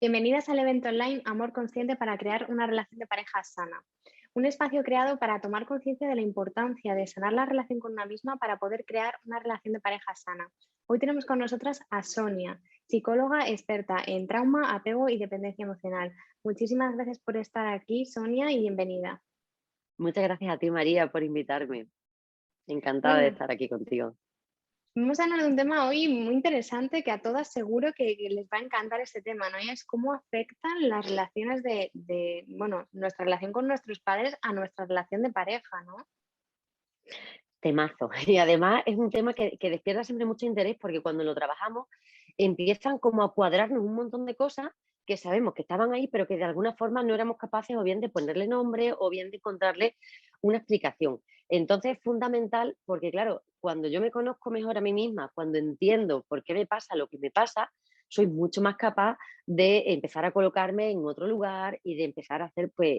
Bienvenidas al evento online Amor Consciente para crear una relación de pareja sana. Un espacio creado para tomar conciencia de la importancia de sanar la relación con una misma para poder crear una relación de pareja sana. Hoy tenemos con nosotras a Sonia, psicóloga experta en trauma, apego y dependencia emocional. Muchísimas gracias por estar aquí, Sonia, y bienvenida. Muchas gracias a ti, María, por invitarme. Encantada de Bueno, estar aquí contigo. vamos a hablar de un tema hoy muy interesante que a todas seguro que les va a encantar este tema, ¿no? Y es cómo afectan las relaciones bueno, nuestra relación con nuestros padres a nuestra relación de pareja, ¿no? Temazo. Y además es un tema que despierta siempre mucho interés porque cuando lo trabajamos empiezan como a cuadrarnos un montón de cosas que sabemos que estaban ahí, pero que de alguna forma no éramos capaces o bien de ponerle nombre o bien de encontrarle una explicación. Entonces es fundamental porque, claro, cuando yo me conozco mejor a mí misma, cuando entiendo por qué me pasa lo que me pasa, soy mucho más capaz de empezar a colocarme en otro lugar y de empezar a hacer pues,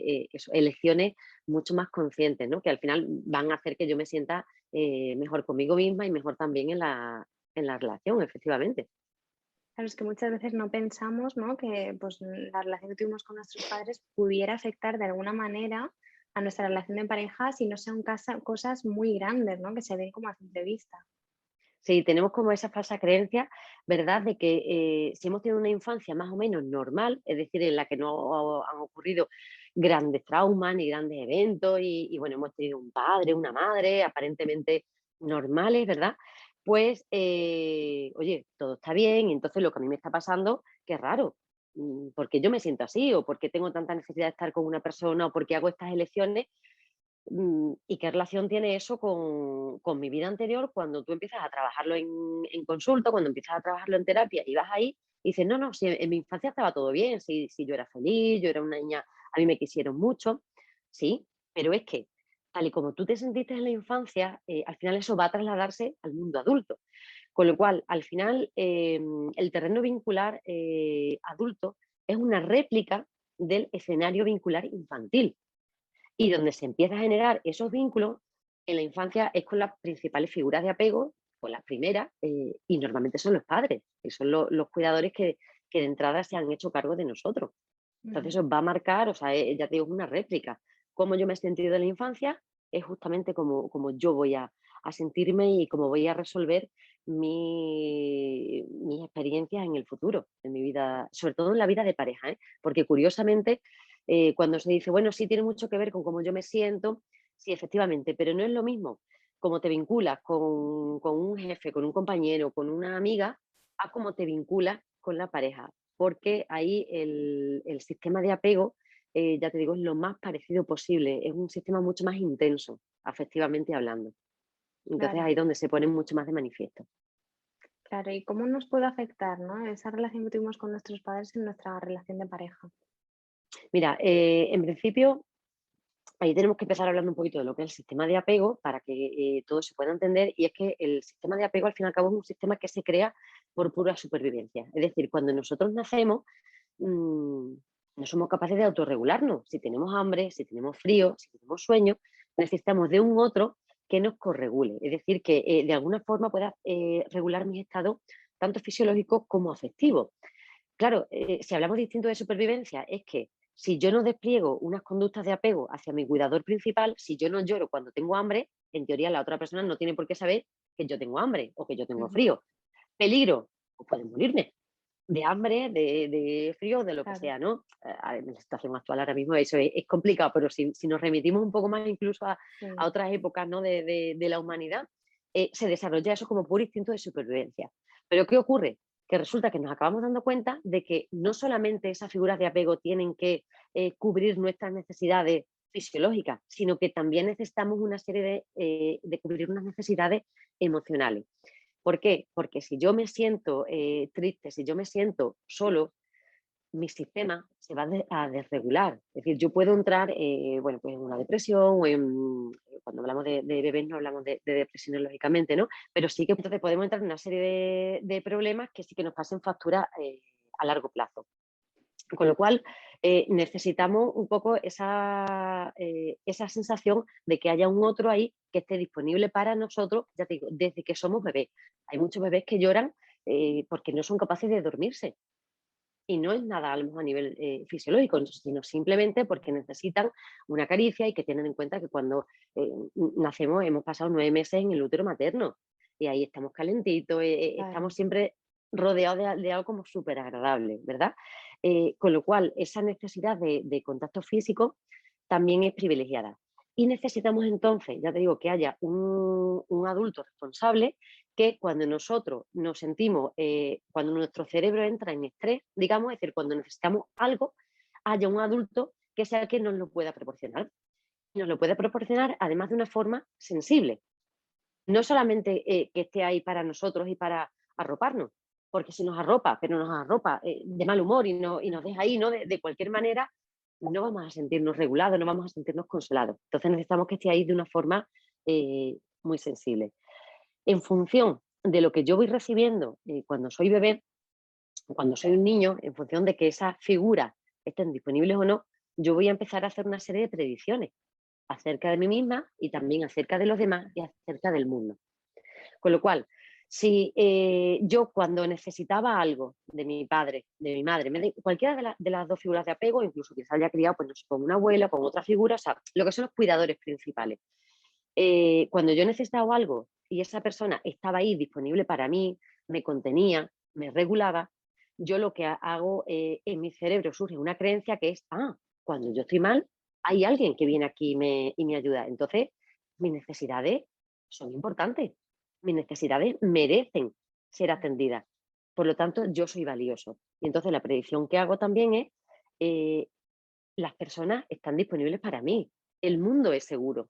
elecciones mucho más conscientes, ¿no? Que al final van a hacer que yo me sienta mejor conmigo misma y mejor también en la relación, efectivamente. Claro, es que muchas veces no pensamos, ¿no? Que pues, la relación que tuvimos con nuestros padres pudiera afectar de alguna manera a nuestra relación de pareja si no sean cosas muy grandes, ¿no? Que se ven como a simple vista. Sí, tenemos como esa falsa creencia, ¿verdad?, de que si hemos tenido una infancia más o menos normal, es decir, en la que no han ocurrido grandes traumas ni grandes eventos y bueno, hemos tenido un padre, una madre aparentemente normales, ¿verdad? Pues, oye, todo está bien y entonces lo que a mí me está pasando, qué raro, ¿por qué yo me siento así? ¿O por qué tengo tanta necesidad de estar con una persona? ¿O por qué hago estas elecciones? ¿Y qué relación tiene eso con mi vida anterior cuando tú empiezas a trabajarlo en consulta, cuando empiezas a trabajarlo en terapia y vas ahí y dices, no, no, si en mi infancia estaba todo bien, si yo era feliz, yo era una niña, a mí me quisieron mucho, sí, pero es que tal y como tú te sentiste en la infancia, al final eso va a trasladarse al mundo adulto. Con lo cual, al final, el terreno vincular adulto es una réplica del escenario vincular infantil. Y donde se empieza a generar esos vínculos en la infancia es con las principales figuras de apego, con las primeras, y normalmente son los padres, que son los cuidadores que de entrada se han hecho cargo de nosotros. Entonces Ujú. eso va a marcar, o sea, ya te digo, es una réplica. Cómo yo me he sentido en la infancia es justamente como yo voy a sentirme y cómo voy a resolver mis experiencias en el futuro, en mi vida, sobre todo en la vida de pareja, ¿eh? Porque curiosamente, cuando se dice, bueno, sí tiene mucho que ver con cómo yo me siento, sí, efectivamente, pero no es lo mismo cómo te vinculas con un jefe, con un compañero, con una amiga, a cómo te vinculas con la pareja, porque ahí el sistema de apego, ya te digo, es lo más parecido posible, es un sistema mucho más intenso, afectivamente hablando. Entonces Claro, ahí es donde se pone mucho más de manifiesto. claro. ¿Y cómo nos puede afectar, ¿no? Esa relación que tuvimos con nuestros padres en nuestra relación de pareja? Mira, en principio, ahí tenemos que empezar hablando un poquito de lo que es el sistema de apego para que todo se pueda entender. Y es que el sistema de apego, al fin y al cabo, es un sistema que se crea por pura supervivencia. Es decir, cuando nosotros nacemos, mm, no somos capaces de autorregularnos. Si tenemos hambre, si tenemos frío, si tenemos sueño, necesitamos de un otro que nos corregule. Es decir, que de alguna forma pueda regular mis estados tanto fisiológicos como afectivos. Claro, si hablamos distinto de supervivencia, es que si yo no despliego unas conductas de apego hacia mi cuidador principal, si yo no lloro cuando tengo hambre, en teoría la otra persona no tiene por qué saber que yo tengo hambre o que yo tengo Ujú. frío. Peligro, pues puedo morirme de hambre, de frío, de lo que Claro, sea, ¿no? En la situación actual ahora mismo eso es complicado, pero si nos remitimos un poco más incluso a sí. otras épocas, ¿no? de la humanidad, se desarrolla eso como puro instinto de supervivencia. Pero ¿qué ocurre? Que resulta que nos acabamos dando cuenta de que no solamente esas figuras de apego tienen que cubrir nuestras necesidades fisiológicas, sino que también necesitamos una serie de cubrir unas necesidades emocionales. ¿Por qué? Porque si yo me siento triste, si yo me siento solo, mi sistema se va a desregular. Es decir, yo puedo entrar bueno, pues en una depresión o cuando hablamos de bebés no hablamos de depresiones, lógicamente, ¿no? Pero sí que entonces podemos entrar en una serie de problemas que sí que nos pasen factura a largo plazo. Con lo cual, necesitamos un poco esa sensación de que haya un otro ahí que esté disponible para nosotros, ya te digo, desde que somos bebés. Hay muchos bebés que lloran porque no son capaces de dormirse. Y no es nada a lo mejor a nivel fisiológico, sino simplemente porque necesitan una caricia. Y que tienen en cuenta que cuando nacemos hemos pasado 9 meses en el útero materno y ahí estamos calentitos, estamos Claro, siempre rodeados de algo como súper agradable, ¿verdad? Con lo cual, esa necesidad de contacto físico también es privilegiada. Y necesitamos entonces, ya te digo, que haya un adulto responsable que cuando nosotros nos sentimos, cuando nuestro cerebro entra en estrés, digamos, es decir, cuando necesitamos algo, haya un adulto que sea el que nos lo pueda proporcionar. Y nos lo puede proporcionar además de una forma sensible. No solamente que esté ahí para nosotros y para arroparnos, porque si nos arropa, pero nos arropa de mal humor y nos deja ahí, ¿no? De cualquier manera, no vamos a sentirnos regulados, no vamos a sentirnos consolados. Entonces necesitamos que esté ahí de una forma muy sensible. En función de lo que yo voy recibiendo cuando soy bebé, cuando soy un niño, en función de que esas figuras estén disponibles o no, yo voy a empezar a hacer una serie de predicciones acerca de mí misma y también acerca de los demás y acerca del mundo. Con lo cual, si yo cuando necesitaba algo de mi padre, de mi madre, cualquiera de las dos figuras de apego, incluso quizás haya criado pues, no sé, con una abuela, con otra figura, o sea, lo que son los cuidadores principales. Cuando yo necesitaba algo y esa persona estaba ahí disponible para mí, me contenía, me regulaba, yo lo que hago en mi cerebro surge una creencia que es, cuando yo estoy mal, hay alguien que viene aquí y me ayuda. Entonces, mis necesidades son importantes, mis necesidades merecen ser atendidas. Por lo tanto, yo soy valioso. Y entonces la predicción que hago también es, eh, las personas están disponibles para mí, el mundo es seguro,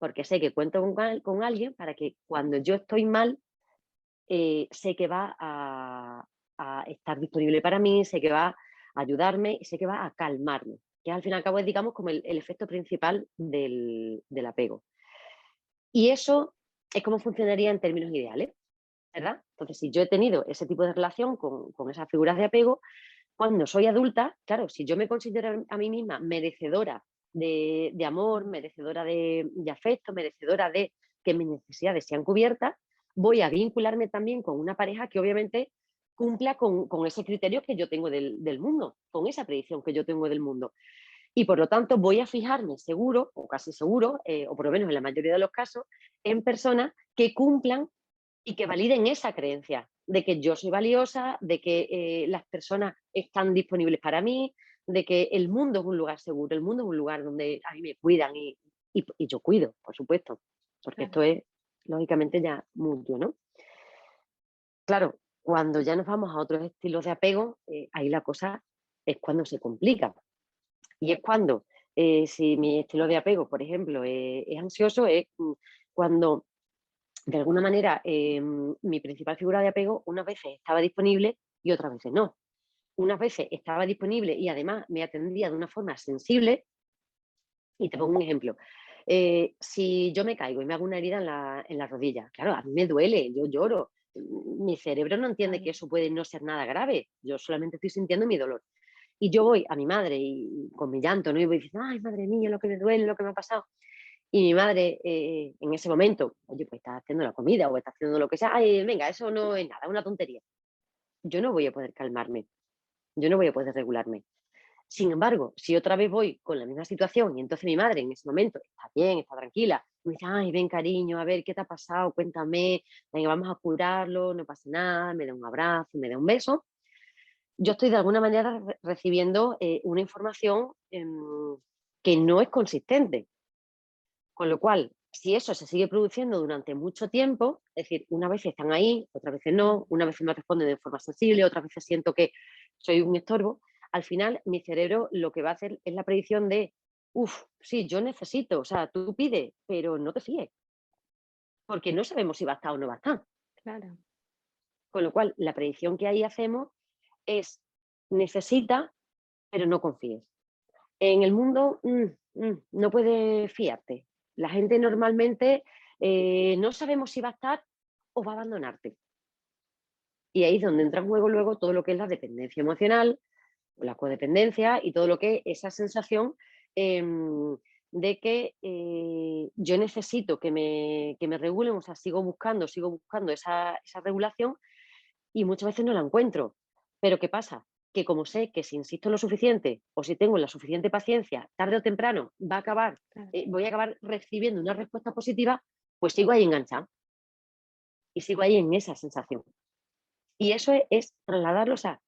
porque sé que cuento con alguien para que cuando yo estoy mal, sé que va a estar disponible para mí, sé que va a ayudarme y sé que va a calmarme, que al fin y al cabo es, digamos, como el efecto principal del apego. Y eso es como funcionaría en términos ideales, ¿verdad? Entonces, si yo he tenido ese tipo de relación con esas figuras de apego, cuando soy adulta, claro, si yo me considero a mí misma merecedora de amor, merecedora de afecto, merecedora de que mis necesidades sean cubiertas, voy a vincularme también con una pareja que obviamente cumpla con ese criterio que yo tengo del mundo, con esa predicción que yo tengo del mundo. Y por lo tanto voy a fijarme seguro, o casi seguro, o por lo menos en la mayoría de los casos, en personas que cumplan y que validen esa creencia de que yo soy valiosa, de que las personas están disponibles para mí, de que el mundo es un lugar seguro, el mundo es un lugar donde a mí me cuidan y yo cuido, por supuesto, porque claro. esto es lógicamente ya mutuo, ¿no? Claro, cuando ya nos vamos a otros estilos de apego, ahí la cosa es cuando se complica. Y es cuando, si mi estilo de apego, por ejemplo, es ansioso, es cuando de alguna manera, mi principal figura de apego unas veces estaba disponible y otras veces no. Unas veces estaba disponible y además me atendía de una forma sensible. Y te pongo un ejemplo. Si yo me caigo y me hago una herida en la rodilla, claro, a mí me duele, yo lloro. Mi cerebro no entiende que Claro, eso puede no ser nada grave. Yo solamente estoy sintiendo mi dolor. Y yo voy a mi madre y con mi llanto, ¿no? Y voy diciendo, ay, madre mía, lo que me duele, lo que me ha pasado. Y mi madre, en ese momento, oye, pues está haciendo la comida o está haciendo lo que sea, ay, venga, eso no es nada, es una tontería. Yo no voy a poder calmarme, yo no voy a poder regularme. Sin embargo, si otra vez voy con la misma situación y entonces mi madre en ese momento está bien, está tranquila, me dice, ay, ven cariño, a ver qué te ha pasado, cuéntame, venga, vamos a curarlo, no pasa nada, me da un abrazo, me da un beso, yo estoy de alguna manera recibiendo una información que no es consistente. Con lo cual, si eso se sigue produciendo durante mucho tiempo, es decir, unas veces están ahí, otras veces no, unas veces me responden de forma sensible, otras veces siento que soy un estorbo, al final mi cerebro lo que va a hacer es la predicción de, uff, sí, yo necesito, o sea, tú pides, pero no te fíes, porque no sabemos si va a estar o no va a estar. claro. Con lo cual, la predicción que ahí hacemos es, necesita, pero no confíes. En el mundo no puedes fiarte. La gente normalmente no sabemos si va a estar o va a abandonarte. Y ahí es donde entra en juego luego todo lo que es la dependencia emocional, o la codependencia y todo lo que es esa sensación de que yo necesito que me regulen, o sea, sigo buscando esa regulación y muchas veces no la encuentro. Pero ¿qué pasa? que como sé que si insisto lo suficiente o si tengo la suficiente paciencia, tarde o temprano claro, voy a acabar recibiendo una respuesta positiva, pues sigo ahí enganchada y sigo ahí en esa sensación. Y eso es trasladarlo, o sea,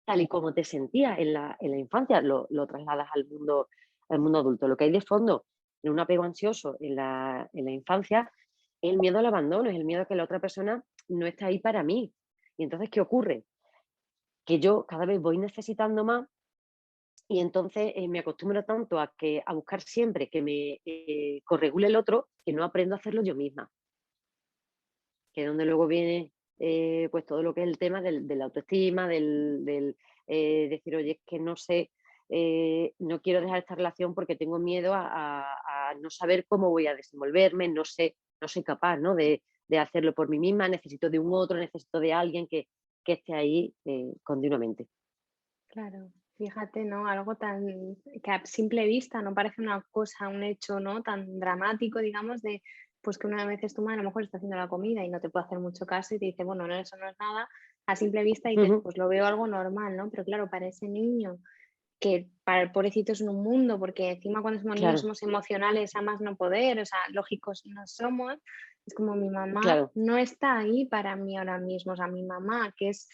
tal y como te sentías en la infancia, lo trasladas al mundo adulto. Lo que hay de fondo en un apego ansioso en la infancia es el miedo al abandono, es el miedo a que la otra persona no está ahí para mí. Y entonces, ¿qué ocurre? Que yo cada vez voy necesitando más y entonces me acostumbro tanto a buscar siempre que me corregule el otro que no aprendo a hacerlo yo misma, que es donde luego viene pues todo lo que es el tema de la autoestima, decir, oye, es que no sé, no quiero dejar esta relación porque tengo miedo a no saber cómo voy a desenvolverme, no sé, no soy capaz, ¿no? De hacerlo por mí misma, necesito de un otro, necesito de alguien que esté ahí continuamente. claro. Fíjate, ¿no? Algo tan que a simple vista no parece una cosa, un hecho, ¿no? Tan dramático, digamos, de pues que una vez tu madre a lo mejor está haciendo la comida y no te puede hacer mucho caso y te dice, bueno, no, eso no es nada, a simple vista dices, Ujú, pues lo veo algo normal, ¿no? Pero claro, para ese niño que para el pobrecito es un mundo, porque encima cuando somos niños claro, somos emocionales a más no poder, o sea, lógicos no somos. Es como mi mamá claro, no está ahí para mí ahora mismo, o sea, mi mamá, que es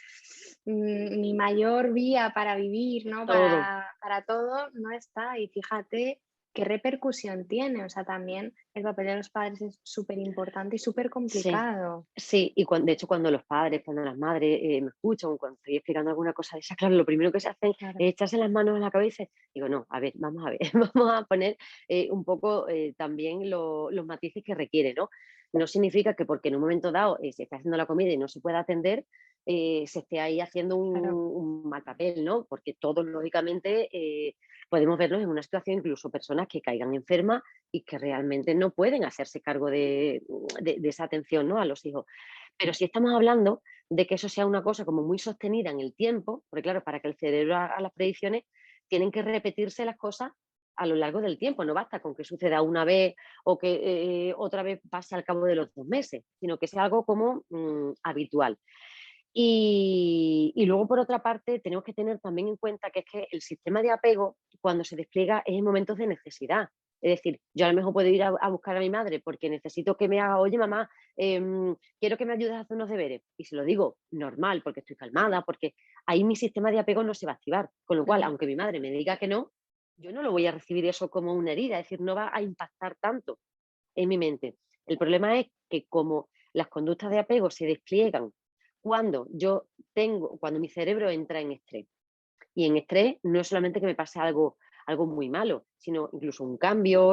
mi mayor vía para vivir, ¿no? todo. Para todo, no está. Y fíjate qué repercusión tiene, o sea, también el papel de los padres es súper importante y súper Sí. complicado. Sí, y de hecho, cuando los padres, cuando las madres me escuchan, o cuando estoy explicando alguna cosa de esa, claro, lo primero que se hacen Claro, es echarse las manos a la cabeza. Digo, no, a ver, vamos a ver, vamos a poner un poco también los matices que requiere, ¿no? No significa que porque en un momento dado se está haciendo la comida y no se pueda atender, se esté ahí haciendo claro, un mal papel, ¿no? Porque todos, lógicamente, podemos verlos en una situación, incluso personas que caigan enfermas y que realmente no pueden hacerse cargo de esa atención, ¿no? A los hijos. Pero si estamos hablando de que eso sea una cosa como muy sostenida en el tiempo, porque claro, para que el cerebro haga las predicciones, tienen que repetirse las cosas a lo largo del tiempo. No basta con que suceda una vez o que otra vez pase al cabo de los 2 meses, sino que sea algo como habitual. Y luego, por otra parte, tenemos que tener también en cuenta que es que el sistema de apego, cuando se despliega, es en momentos de necesidad. Es decir, yo a lo mejor puedo ir a buscar a mi madre porque necesito que me haga, oye, mamá, quiero que me ayudes a hacer unos deberes. Y se lo digo normal, porque estoy calmada, porque ahí mi sistema de apego no se va a activar. Con lo cual, claro, aunque mi madre me diga que no, yo no lo voy a recibir eso como una herida, es decir, no va a impactar tanto en mi mente. El problema es que como las conductas de apego se despliegan cuando mi cerebro entra en estrés. Y en estrés no es solamente que me pase algo muy malo, sino incluso un cambio,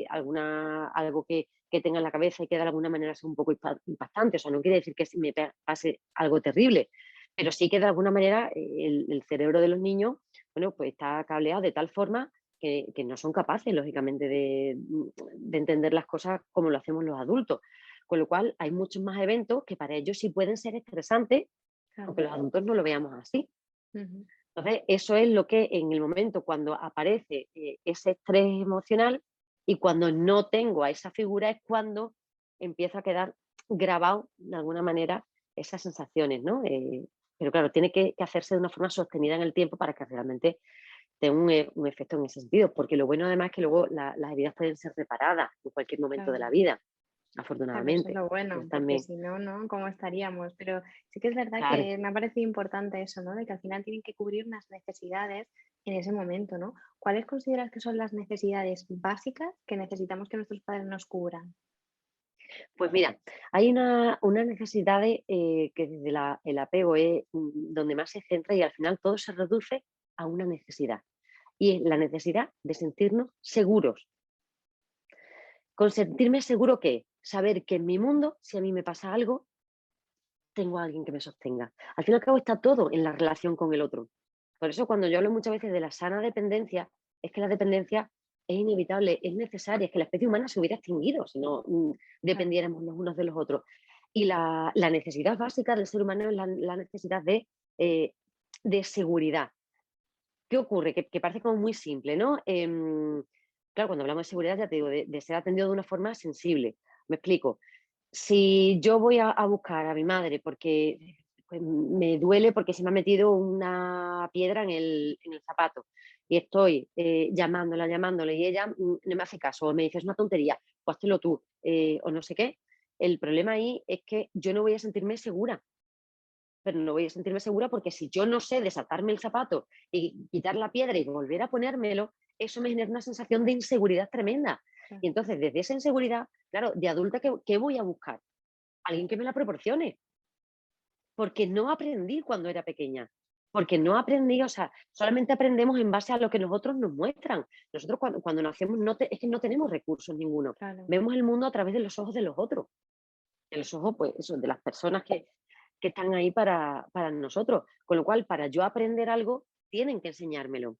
algo que tenga en la cabeza y que de alguna manera sea un poco impactante. O sea, no quiere decir que me pase algo terrible, pero sí que de alguna manera el cerebro de los niños, bueno, pues está cableado de tal forma que no son capaces, lógicamente, de entender las cosas como lo hacemos los adultos. Con lo cual, hay muchos más eventos que para ellos sí pueden ser estresantes, claro. aunque los adultos no lo veamos así. Ujú. Entonces, eso es lo que en el momento cuando aparece ese estrés emocional y cuando no tengo a esa figura es cuando empieza a quedar grabado de alguna manera esas sensaciones, ¿no? Pero claro, tiene que hacerse de una forma sostenida en el tiempo para que realmente tenga un efecto en ese sentido, porque lo bueno además es que luego las heridas pueden ser reparadas en cualquier momento de Claro. la vida, Claro, eso es afortunadamente. lo bueno, Entonces porque también, si no, ¿no? ¿Cómo estaríamos? Pero sí que es verdad claro. que me ha parecido importante eso, ¿no? De que al final tienen que cubrir unas necesidades en ese momento, ¿no? ¿Cuáles consideras que son las necesidades básicas que necesitamos que nuestros padres nos cubran? Pues mira, hay una necesidad que desde el apego es donde más se centra y al final todo se reduce a una necesidad. Y es la necesidad de sentirnos seguros. Con sentirme seguro que saber que en mi mundo, si a mí me pasa algo, tengo a alguien que me sostenga. Al fin y al cabo está todo en la relación con el otro. Por eso cuando yo hablo muchas veces de la sana dependencia, es que la dependencia es inevitable, es necesaria, es que la especie humana se hubiera extinguido si no Claro, dependiéramos los unos de los otros. Y la necesidad básica del ser humano es la necesidad eh, de seguridad. ¿Qué ocurre? Que parece como muy simple, ¿no? Claro, cuando hablamos de seguridad, ya te digo, de ser atendido de una forma sensible. Me explico. Si yo voy a buscar a mi madre porque pues me duele porque se me ha metido una piedra en el zapato y estoy llamándola, llamándola y ella no me hace caso o me dice, es una tontería, pues hazlo tú o no sé qué. El problema ahí es que yo no voy a sentirme segura, pero no voy a sentirme segura porque si yo no sé desatarme el zapato y quitar la piedra y volver a ponérmelo, eso me genera una sensación de inseguridad tremenda. claro. Y entonces, desde esa inseguridad, claro, de adulta, ¿qué voy a buscar? Alguien que me la proporcione, porque no aprendí cuando era pequeña. Porque no aprendí, o sea, solamente aprendemos en base a lo que los otros nos muestran. Nosotros cuando nacemos es que no tenemos recursos ninguno. Claro. Vemos el mundo a través de los ojos de los otros, de los ojos, pues eso, de las personas que están ahí para nosotros. Con lo cual, para yo aprender algo, tienen que enseñármelo.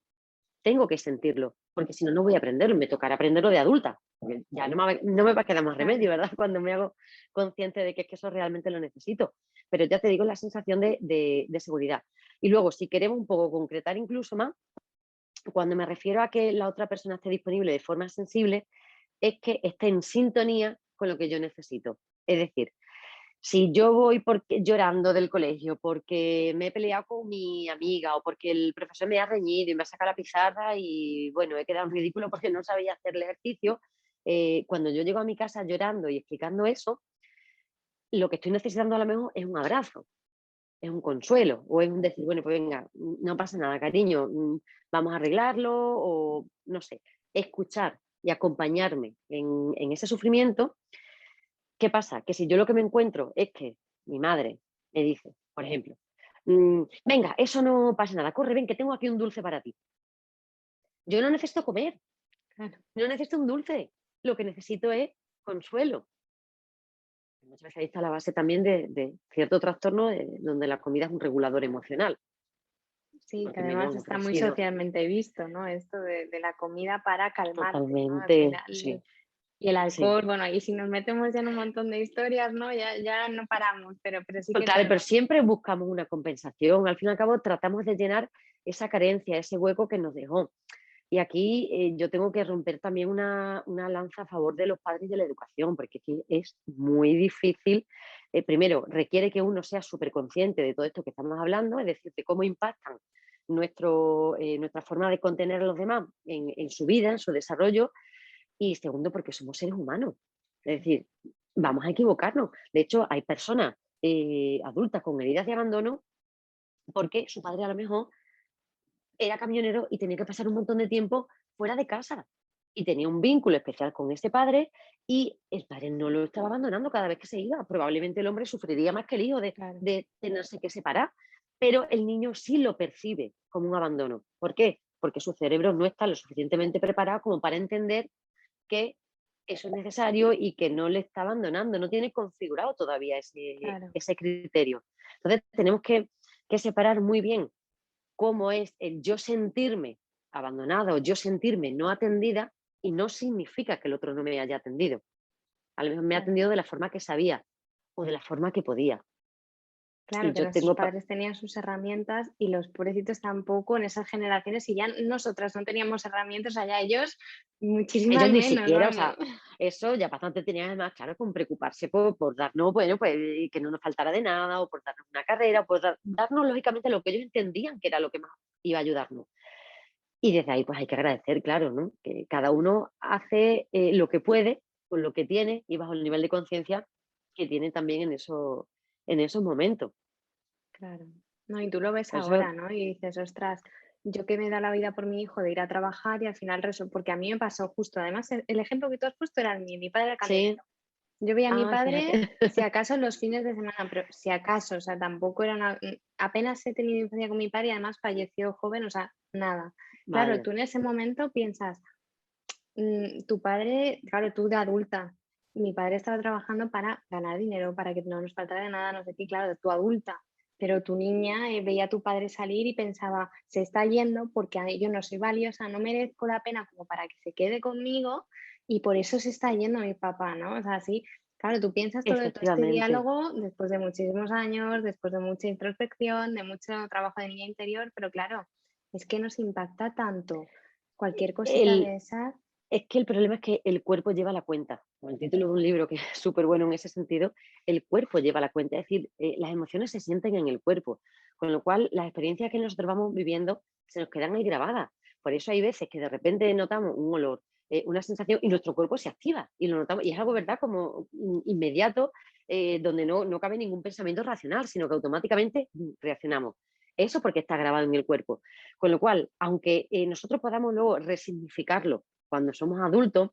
Tengo que sentirlo, porque si no, no voy a aprenderlo. Me tocará aprenderlo de adulta. Porque ya no me va a quedar más remedio, Claro. ¿verdad? Cuando me hago consciente de que es que eso realmente lo necesito. Pero ya te digo, la sensación de seguridad. Y luego, si queremos un poco concretar incluso más, cuando me refiero a que la otra persona esté disponible de forma sensible, es que esté en sintonía con lo que yo necesito. Es decir, si yo voy llorando del colegio porque me he peleado con mi amiga o porque el profesor me ha reñido y me ha sacado la pizarra y bueno, he quedado en ridículo porque no sabía hacer el ejercicio, cuando yo llego a mi casa llorando y explicando eso, lo que estoy necesitando a lo mejor es un abrazo, es un consuelo o es un decir, bueno, pues venga, no pasa nada, cariño, vamos a arreglarlo o no sé, escuchar y acompañarme en ese sufrimiento. ¿Qué pasa? Que si yo lo que me encuentro es que mi madre me dice, por ejemplo, venga, eso no pasa nada, corre, ven, que tengo aquí un dulce para ti. Yo no necesito comer, Claro. no necesito un dulce, lo que necesito es consuelo. Muchas veces ahí está la base también de cierto trastorno donde la comida es un regulador emocional, Sí, que porque además menor está ha muy sido socialmente visto, ¿no? Esto de la comida para calmarte, ¿no? Al totalmente, final, sí, y el sí. alcohol, bueno, y si nos metemos ya en un montón de historias, ¿no? Ya no paramos, pero sí que es Total, pero verdad. siempre buscamos una compensación. Al fin y al cabo, tratamos de llenar esa carencia, ese hueco que nos dejó. Y aquí yo tengo que romper también una lanza a favor de los padres de la educación, porque aquí es muy difícil. Primero, requiere que uno sea súper consciente de todo esto que estamos hablando, es decir, de cómo impactan nuestra forma de contener a los demás en su vida, en su desarrollo. Y segundo, porque somos seres humanos. Es decir, vamos a equivocarnos. De hecho, hay personas adultas con heridas de abandono porque su padre a lo mejor era camionero y tenía que pasar un montón de tiempo fuera de casa. Y tenía un vínculo especial con ese padre y el padre no lo estaba abandonando cada vez que se iba. Probablemente el hombre sufriría más que el hijo Claro. de tenerse que separar, pero el niño sí lo percibe como un abandono. ¿Por qué? Porque su cerebro no está lo suficientemente preparado como para entender que eso es necesario y que no le está abandonando, no tiene configurado todavía Claro. ese criterio. Entonces tenemos que separar muy bien cómo es el yo sentirme abandonada o yo sentirme no atendida y no significa que el otro no me haya atendido. A lo mejor me ha Claro. atendido de la forma que sabía o de la forma que podía. Claro, Y que yo nuestros tengo, padres tenían sus herramientas y los pobrecitos tampoco en esas generaciones, y ya nosotras no teníamos herramientas, allá ellos ellos muchísimas ni menos, siquiera, o vamos. sea, eso ya bastante tenían además, claro, con preocuparse por darnos, bueno, pues que no nos faltara de nada o por darnos una carrera, o por darnos lógicamente lo que ellos entendían que era lo que más iba a ayudarnos. Y desde ahí pues hay que agradecer, claro, ¿no? Que cada uno hace lo que puede con lo que tiene y bajo el nivel de conciencia que tiene también en esos momentos. Claro. No, y tú lo ves Por eso, ahora, ¿no? Y dices, ostras, yo que me da la vida por mi hijo de ir a trabajar y al final porque a mí me pasó justo, además el ejemplo que tú has puesto era el mío, mi padre era sí, camionero. Yo veía a mi padre, fíjate. si acaso los fines de semana, pero si acaso, o sea, tampoco era apenas he tenido infancia con mi padre y además falleció joven, o sea, nada. Claro, Vaya, tú en ese momento piensas, tu padre, claro, tú de adulta, mi padre estaba trabajando para ganar dinero, para que no nos faltara de nada, no sé qué, claro, tú adulta, pero tu niña veía a tu padre salir y pensaba, se está yendo porque yo no soy valiosa, no merezco la pena como para que se quede conmigo y por eso se está yendo mi papá, ¿no? O sea, sí, claro, tú piensas todo este efectivamente. diálogo después de muchísimos años, después de mucha introspección, de mucho trabajo de niña interior, pero claro, es que nos impacta tanto cualquier cosita El, de esas. Es que el problema es que el cuerpo lleva la cuenta. Como el título de un libro que es súper bueno en ese sentido, el cuerpo lleva la cuenta. Es decir, las emociones se sienten en el cuerpo, con lo cual las experiencias que nosotros vamos viviendo se nos quedan ahí grabadas. Por eso hay veces que de repente notamos un olor, una sensación y nuestro cuerpo se activa y lo notamos. Y es algo, ¿verdad? Como inmediato, donde no cabe ningún pensamiento racional, sino que automáticamente reaccionamos. Eso porque está grabado en el cuerpo. Con lo cual, aunque nosotros podamos luego resignificarlo cuando somos adultos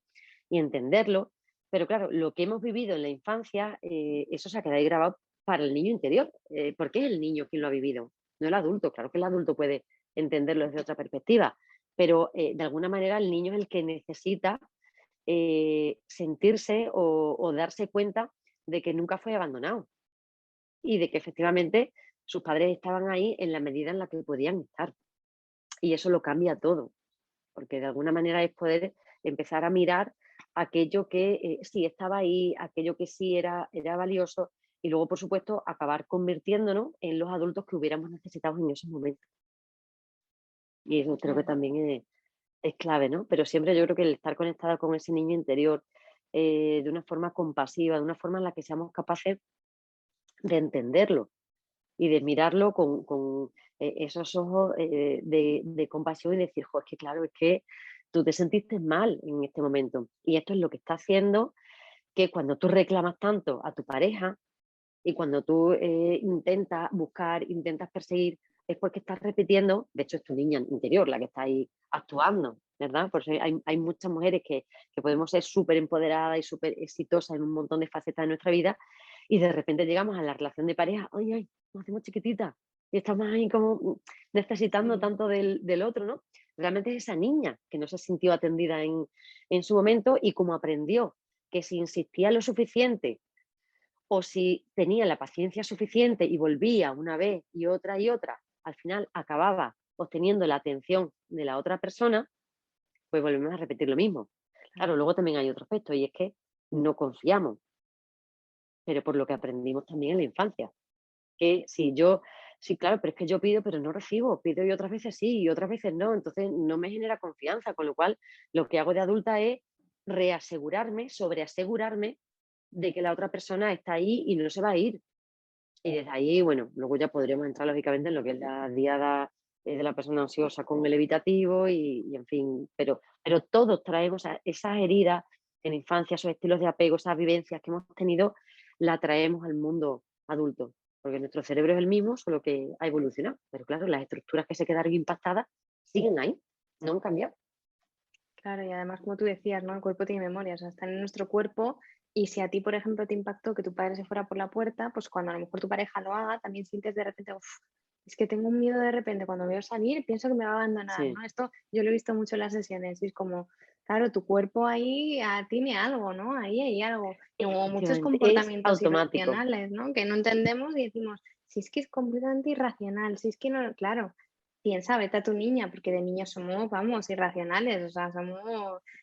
y entenderlo, pero claro, lo que hemos vivido en la infancia, eso se ha quedado ahí grabado para el niño interior, porque es el niño quien lo ha vivido, no el adulto. Claro que el adulto puede entenderlo desde otra perspectiva, pero de alguna manera el niño es el que necesita sentirse o darse cuenta de que nunca fue abandonado y de que efectivamente sus padres estaban ahí en la medida en la que podían estar. Y eso lo cambia todo, porque de alguna manera es poder empezar a mirar aquello que sí estaba ahí, aquello que sí era valioso, y luego, por supuesto, acabar convirtiéndonos en los adultos que hubiéramos necesitado en esos momentos. Y eso creo que Claro. también es clave, ¿no? Pero siempre yo creo que el estar conectada con ese niño interior de una forma compasiva, de una forma en la que seamos capaces de entenderlo y de mirarlo con esos ojos de compasión y decir: "Jo, es que claro, es que tú te sentiste mal en este momento". Y esto es lo que está haciendo que cuando tú reclamas tanto a tu pareja y cuando tú intentas buscar, intentas perseguir, es porque estás repitiendo, de hecho es tu niña interior la que está ahí actuando, ¿verdad? Por eso hay muchas mujeres que podemos ser súper empoderadas y súper exitosas en un montón de facetas de nuestra vida y de repente llegamos a la relación de pareja, ay, ay, nos hacemos chiquititas y estamos ahí como necesitando Sí. tanto del otro, ¿no? Realmente es esa niña que no se sintió atendida en su momento y como aprendió que si insistía lo suficiente o si tenía la paciencia suficiente y volvía una vez y otra, al final acababa obteniendo la atención de la otra persona, pues volvemos a repetir lo mismo. Claro, Claro. luego también hay otro aspecto y es que no confiamos, pero por lo que aprendimos también en la infancia. Que si yo, sí, claro, pero es que yo pido, pero no recibo, pido y otras veces sí y otras veces no, entonces no me genera confianza, con lo cual lo que hago de adulta es reasegurarme, sobreasegurarme de que la otra persona está ahí y no se va a ir. Y desde ahí, bueno, luego ya podríamos entrar lógicamente en lo que es la diada de la persona ansiosa con el evitativo y en fin, pero todos traemos esas heridas en la infancia, esos estilos de apego, esas vivencias que hemos tenido, la traemos al mundo adulto, porque nuestro cerebro es el mismo, solo que ha evolucionado. Pero claro, las estructuras que se quedaron impactadas siguen ahí, no han cambiado. Claro, y además, como tú decías, ¿no? El cuerpo tiene memoria, o sea, está en nuestro cuerpo y si a ti, por ejemplo, te impactó que tu padre se fuera por la puerta, pues cuando a lo mejor tu pareja lo haga, también sientes de repente, uff, es que tengo un miedo de repente, cuando veo salir, pienso que me va a abandonar, Sí, ¿no? Esto yo lo he visto mucho en las sesiones y es como, claro, tu cuerpo ahí tiene algo, ¿no? Ahí hay algo. Y como muchos efectivamente, es comportamientos automático. irracionales, ¿no? Que no entendemos y decimos, si es que es completamente irracional, si es que no, claro. Piensa, vete a tu niña, porque de niños somos, vamos, irracionales, o sea, somos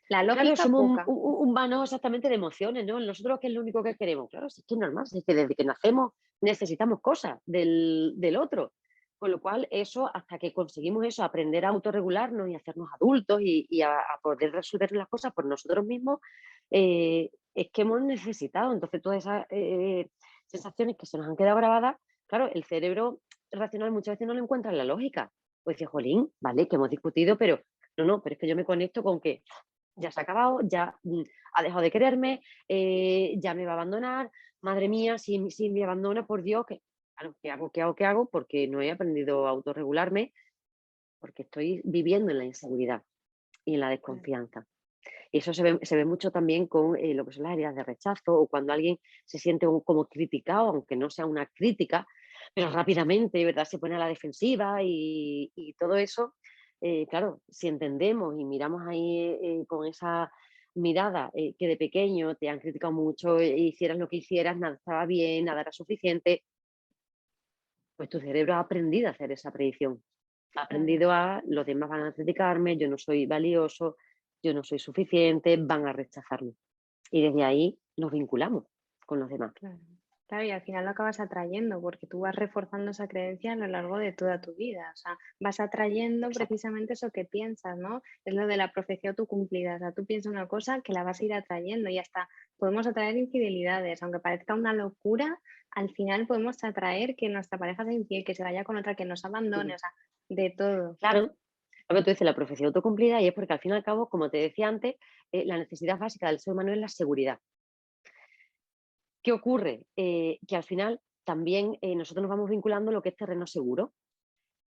la Claro, lógica somos poca. un vano exactamente de emociones, ¿no? Nosotros, ¿qué es lo único que queremos? Claro, si es que es normal, si es que desde que nacemos necesitamos cosas del otro. Con lo cual, eso, hasta que conseguimos eso, aprender a autorregularnos y hacernos adultos y a poder resolver las cosas por nosotros mismos, es que hemos necesitado. Entonces, todas esas sensaciones que se nos han quedado grabadas, claro, el cerebro racional muchas veces no le encuentra la lógica. Pues dice, jolín, vale, que hemos discutido, pero no, pero es que yo me conecto con que ya se ha acabado, ya ha dejado de quererme, ya me va a abandonar, madre mía, si me abandona, por Dios, que, claro, ¿qué hago? ¿Qué hago? ¿Qué hago? Porque no he aprendido a autorregularme, porque estoy viviendo en la inseguridad y en la Claro. desconfianza. Y eso se ve mucho también con lo que son las heridas de rechazo o cuando alguien se siente como criticado, aunque no sea una crítica, pero rápidamente, ¿verdad? Se pone a la defensiva y todo eso, claro, si entendemos y miramos ahí con esa mirada que de pequeño te han criticado mucho, hicieras lo que hicieras, nada estaba bien, nada era suficiente, pues tu cerebro ha aprendido a hacer esa predicción. Ha Claro, aprendido a los demás van a criticarme, yo no soy valioso, yo no soy suficiente, van a rechazarme. Y desde ahí nos vinculamos con los demás. claro. Claro, y al final lo acabas atrayendo, porque tú vas reforzando esa creencia a lo largo de toda tu vida. O sea, vas atrayendo Exacto. precisamente eso que piensas, ¿no? Es lo de la profecía autocumplida. O sea, tú piensas una cosa que la vas a ir atrayendo y hasta podemos atraer infidelidades. Aunque parezca una locura, al final podemos atraer que nuestra pareja sea infiel, que se vaya con otra, que nos abandone, o sea, de todo. Claro, lo que tú dices, la profecía autocumplida, y es porque al fin y al cabo, como te decía antes, la necesidad básica del ser humano es la seguridad. ¿Qué ocurre? Que al final también nosotros nos vamos vinculando a lo que es terreno seguro.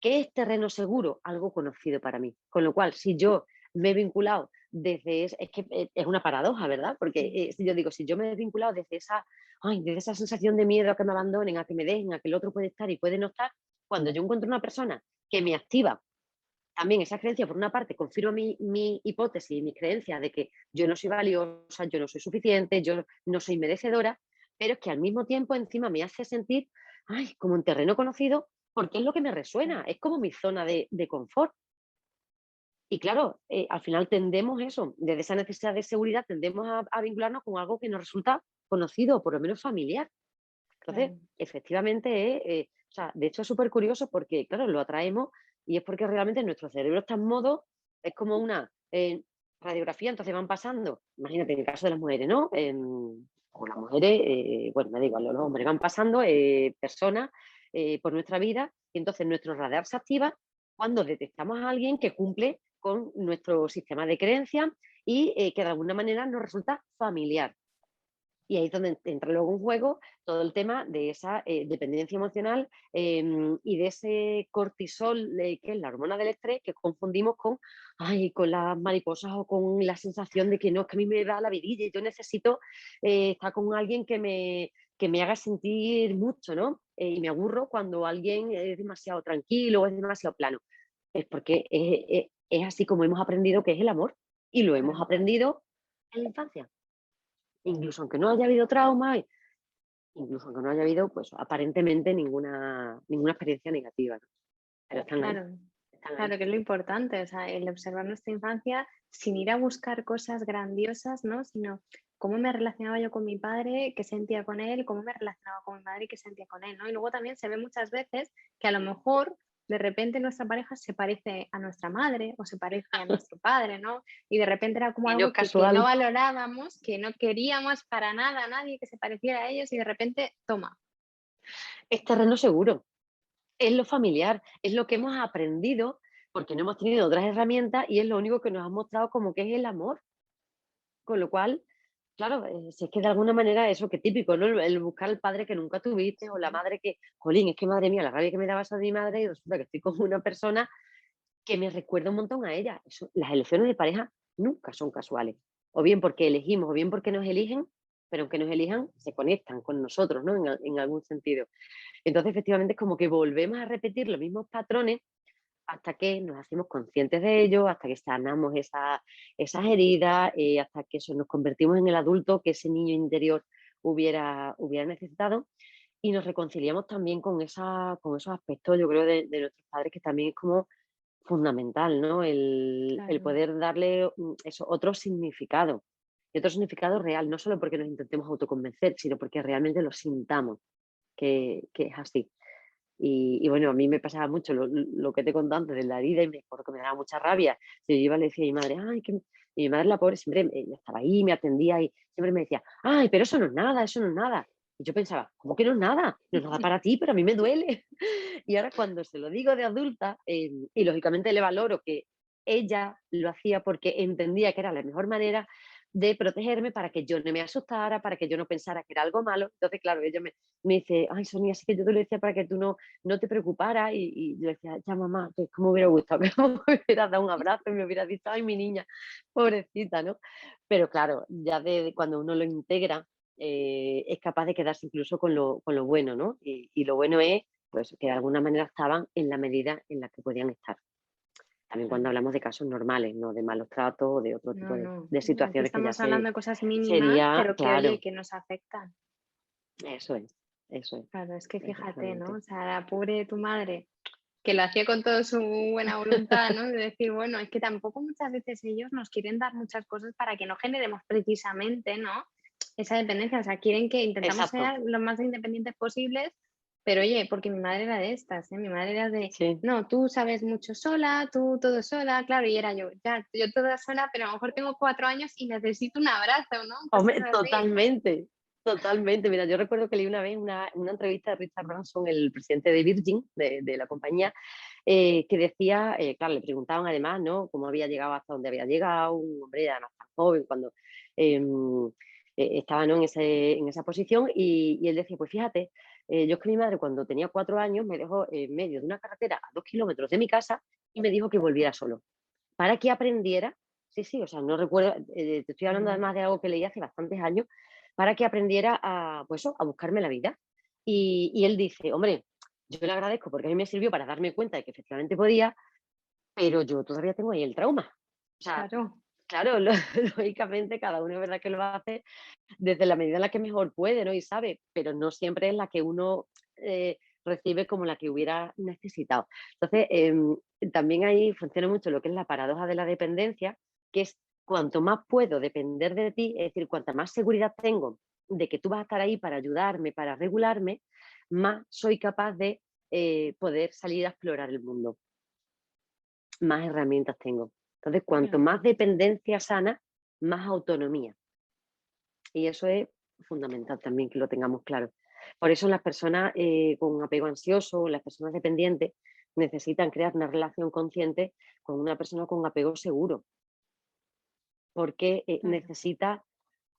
¿Qué es terreno seguro? Algo conocido para mí. Con lo cual, si yo me he vinculado desde... Es que es una paradoja, ¿verdad? Porque Sí, si yo digo, si yo me he vinculado desde esa, ay, desde esa sensación de miedo a que me abandonen, a que me dejen, a que el otro puede estar y puede no estar, cuando yo encuentro una persona que me activa también esa creencia, por una parte, confirma mi hipótesis y mis creencias de que yo no soy valiosa, yo no soy suficiente, yo no soy merecedora, pero es que al mismo tiempo encima me hace sentir, ay, como en terreno conocido, porque es lo que me resuena, claro. es como mi zona de confort. Y claro, al final tendemos eso, desde esa necesidad de seguridad, tendemos a vincularnos con algo que nos resulta conocido, o por lo menos familiar. Entonces, Claro. efectivamente, o sea, de hecho es súper curioso porque, claro, lo atraemos y es porque realmente nuestro cerebro está en modo, es como una radiografía, entonces van pasando, imagínate en el caso de las mujeres, ¿no? O las mujeres, bueno, me da igual, los hombres van pasando personas por nuestra vida y entonces nuestro radar se activa cuando detectamos a alguien que cumple con nuestro sistema de creencias y que de alguna manera nos resulta familiar. Y ahí es donde entra luego en juego todo el tema de esa dependencia emocional y de ese cortisol, que es la hormona del estrés, que confundimos con, ay, con las mariposas o con la sensación de que no, es que a mí me da la vidilla y yo necesito estar con alguien que me haga sentir mucho, ¿no? Y me aburro cuando alguien es demasiado tranquilo o es demasiado plano. Es porque es así como hemos aprendido que es el amor y lo hemos Claro. aprendido en la infancia. Incluso aunque no haya habido trauma, incluso aunque no haya habido, pues, aparentemente ninguna experiencia negativa, ¿no? Pero están ahí, Claro, están ahí. claro, que es lo importante, o sea, el observar nuestra infancia sin ir a buscar cosas grandiosas, ¿no? Sino cómo me relacionaba yo con mi padre, qué sentía con él, cómo me relacionaba con mi madre y qué sentía con él, ¿no? Y luego también se ve muchas veces que a lo mejor de repente nuestra pareja se parece a nuestra madre o se parece a nuestro padre, ¿no? Y de repente era como Y no es algo que no casual. valorábamos, que no queríamos para nada a nadie que se pareciera a ellos y de repente, toma. Es terreno seguro, es lo familiar, es lo que hemos aprendido, porque no hemos tenido otras herramientas y es lo único que nos ha mostrado como que es el amor. Con lo cual, claro, si es que de alguna manera eso que típico, ¿no? El buscar al padre que nunca tuviste o la Sí, madre que, jolín, es que madre mía, la rabia que me daba eso de mi madre y resulta que estoy con una persona que me recuerda un montón a ella. Las elecciones de pareja nunca son casuales. O bien porque elegimos, o bien porque nos eligen, pero aunque nos elijan, se conectan con nosotros, ¿no? En algún sentido. Entonces, efectivamente, es como que volvemos a repetir los mismos patrones hasta que nos hacemos conscientes de ello, hasta que sanamos esas heridas, hasta que eso, nos convertimos en el adulto que ese niño interior hubiera necesitado y nos reconciliamos también con esos aspectos, yo creo, de nuestros padres, que también es como fundamental, ¿no? El claro. poder darle, eso, otro significado, y otro significado real, no solo porque nos intentemos autoconvencer, sino porque realmente lo sintamos, que es así. Y bueno, a mí me pasaba mucho lo que te conté antes de la herida y me acuerdo que me daba mucha rabia. Si yo iba y le decía a mi madre: "Ay, que", y mi madre, la pobre, siempre, ella estaba ahí, me atendía y siempre me decía: "Ay, pero eso no es nada, eso no es nada". Y yo pensaba: "¿Cómo que no es nada? No es nada para ti, pero a mí me duele". Y ahora cuando se lo digo de adulta, y lógicamente le valoro que ella lo hacía porque entendía que era la mejor manera de protegerme para que yo no me asustara, para que yo no pensara que era algo malo. Entonces, claro, ella me dice: "Ay, Sonia, sí que yo te lo decía para que tú no te preocuparas", y yo le decía: "Ya, mamá, pues cómo me hubiera gustado que me hubieras dado un abrazo y me hubieras dicho, ay, mi niña, pobrecita", ¿no? Pero claro, ya de cuando uno lo integra, es capaz de quedarse incluso con lo bueno, ¿no? Y lo bueno es pues que de alguna manera estaban en la medida en la que podían estar. También cuando Claro. hablamos de casos normales, no de malos tratos o de otro tipo No, no. de Aquí situaciones que ya estamos hablando de cosas mínimas, sería, pero que oye, claro, que nos afectan. eso es, eso es, Claro, es que fíjate, ¿no? efectivamente. O sea, la pobre de tu madre, que lo hacía con toda su buena voluntad, ¿no? De decir, bueno, es que tampoco muchas veces ellos nos quieren dar muchas cosas para que no generemos precisamente, ¿no? esa dependencia, o sea, quieren que intentamos Exacto, ser lo más independientes posibles, pero oye, porque mi madre era de estas, ¿eh? Mi madre era de, sí. no, tú sabes mucho sola, tú todo sola, claro, y era yo, ya, yo toda sola, pero a lo mejor tengo 4 años y necesito un abrazo, ¿no? Cosas Hombre, así. totalmente, totalmente. Mira, yo recuerdo que leí una vez una entrevista de Richard Branson, el presidente de Virgin, de la compañía, que decía, claro, le preguntaban además, ¿no? Cómo había llegado hasta donde había llegado, un hombre además tan joven cuando em, estaba, ¿no? En esa posición, y él decía, pues fíjate, yo es que mi madre cuando tenía 4 años me dejó en medio de una carretera a 2 kilómetros de mi casa y me dijo que volviera solo para que aprendiera, sí, sí, o sea, no recuerdo, te estoy hablando Ujú. además de algo que leí hace bastantes años, para que aprendiera a, pues eso, a buscarme la vida. Y él dice, hombre, yo le agradezco porque a mí me sirvió para darme cuenta de que efectivamente podía, pero yo todavía tengo ahí el trauma. O sea, Claro, claro, lógicamente cada uno es verdad que lo hace desde la medida en la que mejor puede, ¿no? Y sabe, pero no siempre es la que uno recibe como la que hubiera necesitado. Entonces, también ahí funciona mucho lo que es la paradoja de la dependencia, que es cuanto más puedo depender de ti, es decir, cuanta más seguridad tengo de que tú vas a estar ahí para ayudarme, para regularme, más soy capaz de poder salir a explorar el mundo, más herramientas tengo. Entonces, cuanto claro. más dependencia sana, más autonomía. Y eso es fundamental también que lo tengamos claro. Por eso las personas con apego ansioso, las personas dependientes, necesitan crear una relación consciente con una persona con apego seguro, porque Claro. necesita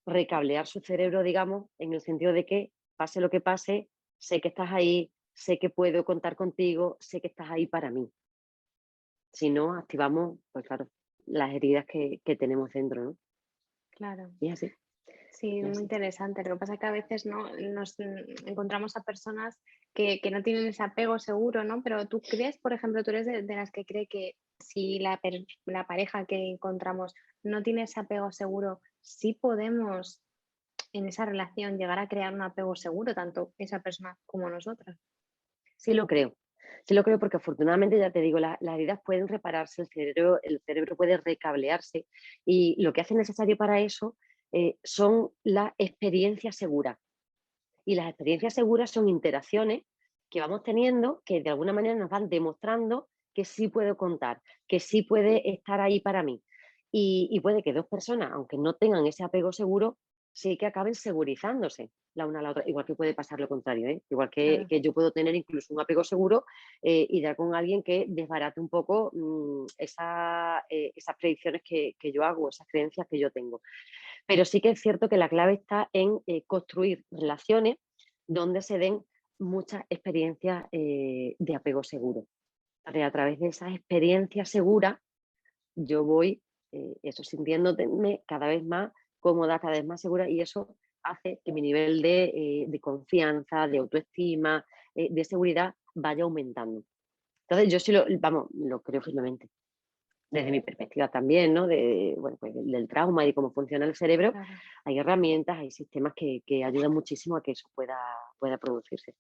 recablear su cerebro, digamos, en el sentido de que pase lo que pase, sé que estás ahí, sé que puedo contar contigo, sé que estás ahí para mí. Si no, activamos, pues claro, las heridas que tenemos dentro, ¿no? Claro. Y es así, Sí, y muy así. interesante. Lo que pasa es que a veces no nos encontramos a personas que no tienen ese apego seguro, ¿no? Pero tú crees, por ejemplo, tú eres de las que cree que si la pareja que encontramos no tiene ese apego seguro, sí podemos en esa relación llegar a crear un apego seguro, tanto esa persona como nosotras. Sí lo creo. Sí lo creo porque afortunadamente, ya te digo, las heridas pueden repararse, el cerebro puede recablearse y lo que hace necesario para eso son las experiencias seguras. Y las experiencias seguras son interacciones que vamos teniendo que de alguna manera nos van demostrando que sí puedo contar, que sí puede estar ahí para mí. Y puede que dos personas, aunque no tengan ese apego seguro, sí que acaben segurizándose la una a la otra. Igual que puede pasar lo contrario, ¿eh? Igual que, Claro, que yo puedo tener incluso un apego seguro y dar con alguien que desbarate un poco esas predicciones que yo hago, esas creencias que yo tengo. Pero sí que es cierto que la clave está en construir relaciones donde se den muchas experiencias de apego seguro. A través de esas experiencias seguras, yo voy eso sintiéndome cada vez más cómoda, cada vez más segura, y eso hace que mi nivel de confianza, de autoestima, de seguridad vaya aumentando. Entonces, yo sí vamos, lo creo firmemente desde mi perspectiva también, ¿no? Bueno, pues del trauma y de cómo funciona el cerebro, claro. hay herramientas, hay sistemas que ayudan muchísimo a que eso pueda producirse.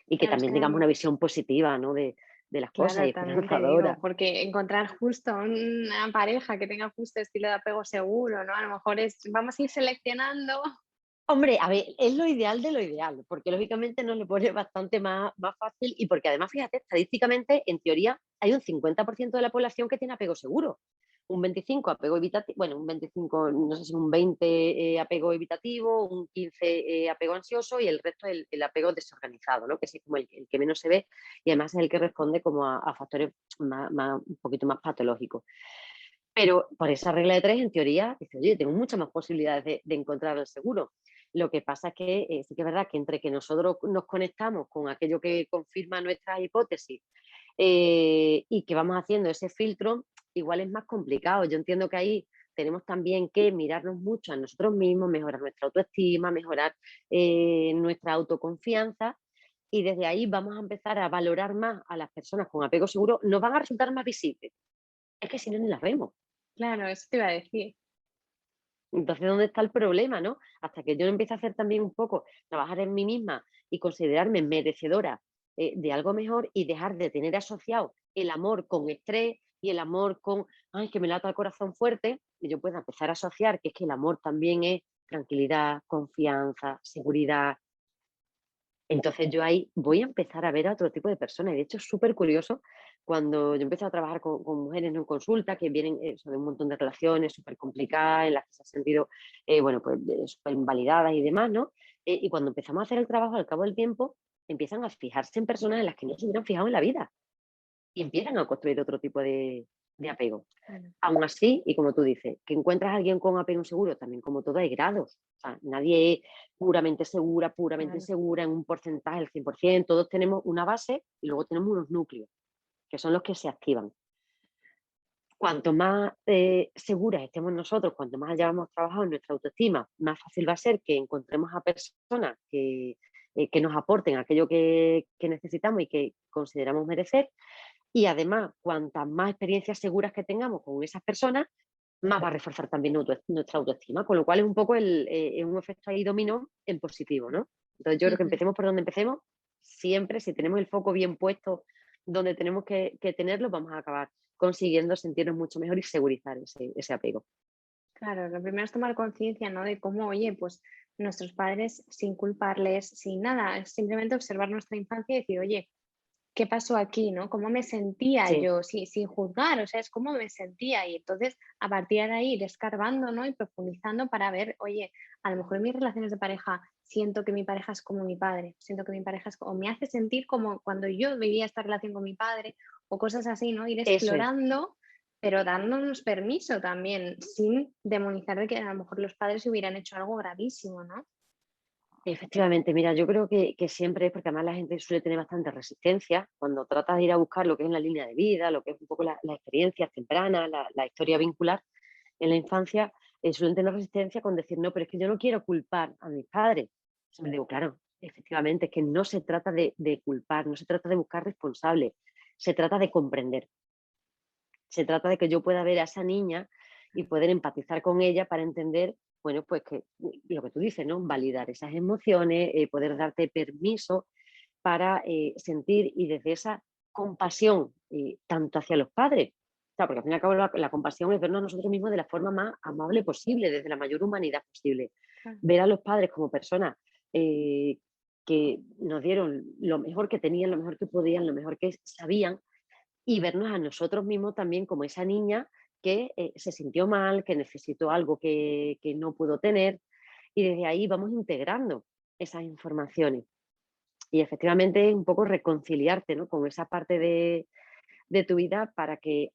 Y que Claro, es también que tengamos una visión positiva, ¿no? De las cosas y claro, también te digo, esperanzadora. porque encontrar justo una pareja que tenga justo estilo de apego seguro, ¿no? A lo mejor es, vamos a ir seleccionando. Hombre, a ver, es lo ideal de lo ideal, porque lógicamente nos lo pone bastante más fácil y porque además, fíjate, estadísticamente, en teoría, hay un 50% de la población que tiene apego seguro. Un 25 apego evitativo, bueno, un 25, no sé si un 20 apego evitativo, un 15 apego ansioso y el resto el apego desorganizado, ¿no? Que es como el que menos se ve y además es el que responde como a factores un poquito más patológicos. Pero por esa regla de tres, en teoría, dice, oye, tengo muchas más posibilidades de encontrar el seguro. Lo que pasa es que sí que es verdad que entre que nosotros nos conectamos con aquello que confirma nuestras hipótesis y que vamos haciendo ese filtro, igual es más complicado. Yo entiendo que ahí tenemos también que mirarnos mucho a nosotros mismos, mejorar nuestra autoestima, mejorar nuestra autoconfianza y desde ahí vamos a empezar a valorar más a las personas con apego seguro. Nos van a resultar más visibles. Es que si no, ni las vemos. Claro, eso te iba a decir. Entonces, ¿dónde está el problema, no? Hasta que yo no empiece a hacer también un poco, trabajar en mí misma y considerarme merecedora de algo mejor y dejar de tener asociado el amor con estrés y el amor con, ay, que me lata el corazón fuerte, y yo pueda empezar a asociar que es que el amor también es tranquilidad, confianza, seguridad. Entonces yo ahí voy a empezar a ver a otro tipo de personas. Y de hecho es súper curioso cuando yo empiezo a trabajar con mujeres, ¿no?, en consulta, que vienen de un montón de relaciones súper complicadas, en las que se han sentido, bueno, pues súper invalidadas y demás, ¿no? Y cuando empezamos a hacer el trabajo, al cabo del tiempo, empiezan a fijarse en personas en las que no se hubieran fijado en la vida y empiezan a construir otro tipo de apego. Claro, Aún así, y como tú dices, que encuentras a alguien con apego inseguro, también como todo hay grados. O sea, nadie es puramente claro. segura en un porcentaje del 100%. Todos tenemos una base y luego tenemos unos núcleos, que son los que se activan. Cuanto más seguras estemos nosotros, cuanto más hayamos trabajado en nuestra autoestima, más fácil va a ser que encontremos a personas que nos aporten aquello que necesitamos y que consideramos merecer. Y además, cuantas más experiencias seguras que tengamos con esas personas, más va a reforzar también nuestra autoestima, con lo cual es un poco es un efecto ahí dominó en positivo, ¿no? Entonces yo creo que Ujú. empecemos por donde empecemos, siempre si tenemos el foco bien puesto donde tenemos que tenerlo, vamos a acabar consiguiendo sentirnos mucho mejor y segurizar ese apego. Claro, lo primero es tomar conciencia, ¿no? De cómo, oye, pues nuestros padres, sin culparles, sin nada, es simplemente observar nuestra infancia y decir, oye, ¿qué pasó aquí, no? ¿Cómo me sentía Sí, yo? Sin juzgar, o sea, es cómo me sentía. Y entonces, a partir de ahí, ir escarbando, ¿no? Y profundizando para ver, oye, a lo mejor en mis relaciones de pareja siento que mi pareja es como mi padre, siento que mi pareja es o me hace sentir como cuando yo vivía esta relación con mi padre o cosas así, ¿no? Ir eso es. explorando, pero dándonos permiso también, sin demonizar de que a lo mejor los padres hubieran hecho algo gravísimo, ¿no? Efectivamente, mira, yo creo que siempre es porque además la gente suele tener bastante resistencia cuando trata de ir a buscar lo que es la línea de vida, lo que es un poco las experiencias tempranas, la historia vincular en la infancia, suelen tener resistencia con decir, no, pero es que yo no quiero culpar a mis padres. Entonces me digo, claro, efectivamente, es que no se trata de culpar, no se trata de buscar responsables, se trata de comprender. Se trata de que yo pueda ver a esa niña y poder empatizar con ella para entender, bueno, pues que lo que tú dices, ¿no? Validar esas emociones, poder darte permiso para sentir y desde esa compasión, tanto hacia los padres, claro, porque al fin y al cabo la compasión es vernos a nosotros mismos de la forma más amable posible, desde la mayor humanidad posible. Claro. Ver a los padres como personas eh, que nos dieron lo mejor que tenían, lo mejor que podían, lo mejor que sabían, y vernos a nosotros mismos también como esa niña que se sintió mal, que necesitó algo que no pudo tener, y desde ahí vamos integrando esas informaciones. Y efectivamente es un poco reconciliarte, ¿no?, con esa parte de tu vida para que,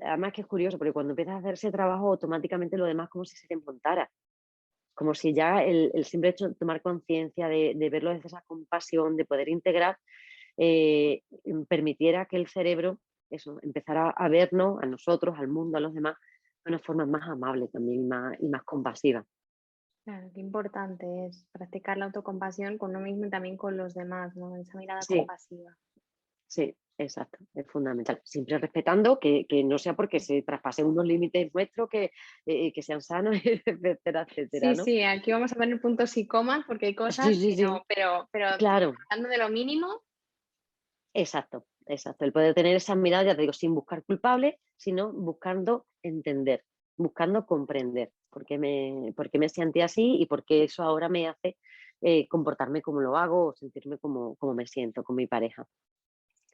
además que es curioso, porque cuando empiezas a hacer ese trabajo automáticamente lo demás como si se te montara, como si ya el simple hecho de tomar conciencia, de verlo desde esa compasión, de poder integrar, permitiera que el cerebro, eso, empezara a vernos, a nosotros, al mundo, a los demás, de una forma más amable también y más compasiva. Claro, qué importante es practicar la autocompasión con uno mismo y también con los demás, ¿no? Esa mirada Sí, compasiva. sí, exacto, es fundamental. Siempre respetando que no sea porque se traspasen unos límites nuestros que sean sanos, etcétera, etcétera, Sí, ¿no? sí, aquí vamos a poner puntos y comas porque hay Sí, cosas sí, que sí, no, pero claro, hablando de lo mínimo, exacto, exacto. El poder tener esa mirada, ya te digo, sin buscar culpables, sino buscando entender, buscando comprender por qué me sentí así y por qué eso ahora me hace comportarme como lo hago o sentirme como me siento con mi pareja.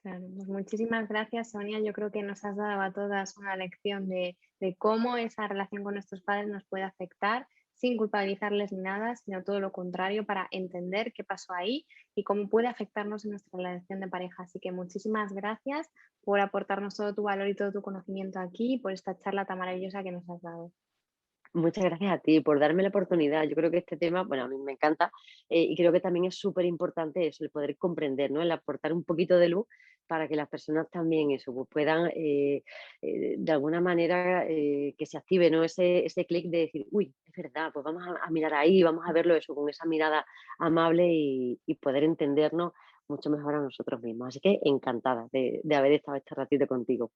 claro, pues muchísimas gracias, Sonia. Yo creo que nos has dado a todas una lección de cómo esa relación con nuestros padres nos puede afectar sin culpabilizarles ni nada, sino todo lo contrario, para entender qué pasó ahí y cómo puede afectarnos en nuestra relación de pareja. Así que muchísimas gracias por aportarnos todo tu valor y todo tu conocimiento aquí y por esta charla tan maravillosa que nos has dado. Muchas gracias a ti por darme la oportunidad. Yo creo que este tema, bueno, a mí me encanta y creo que también es súper importante eso, el poder comprender, ¿no? El aportar un poquito de luz para que las personas también eso, pues puedan de alguna manera que se active, ¿no? Ese clic de decir, uy, es verdad, pues vamos a mirar ahí, vamos a verlo eso con esa mirada amable y poder entendernos mucho mejor a nosotros mismos. Así que encantada de haber estado este ratito contigo.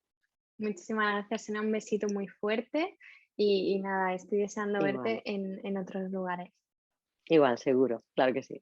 Muchísimas gracias, Sonia. Un besito muy fuerte y nada, estoy deseando verte Igual, en otros lugares. igual, seguro, claro que sí.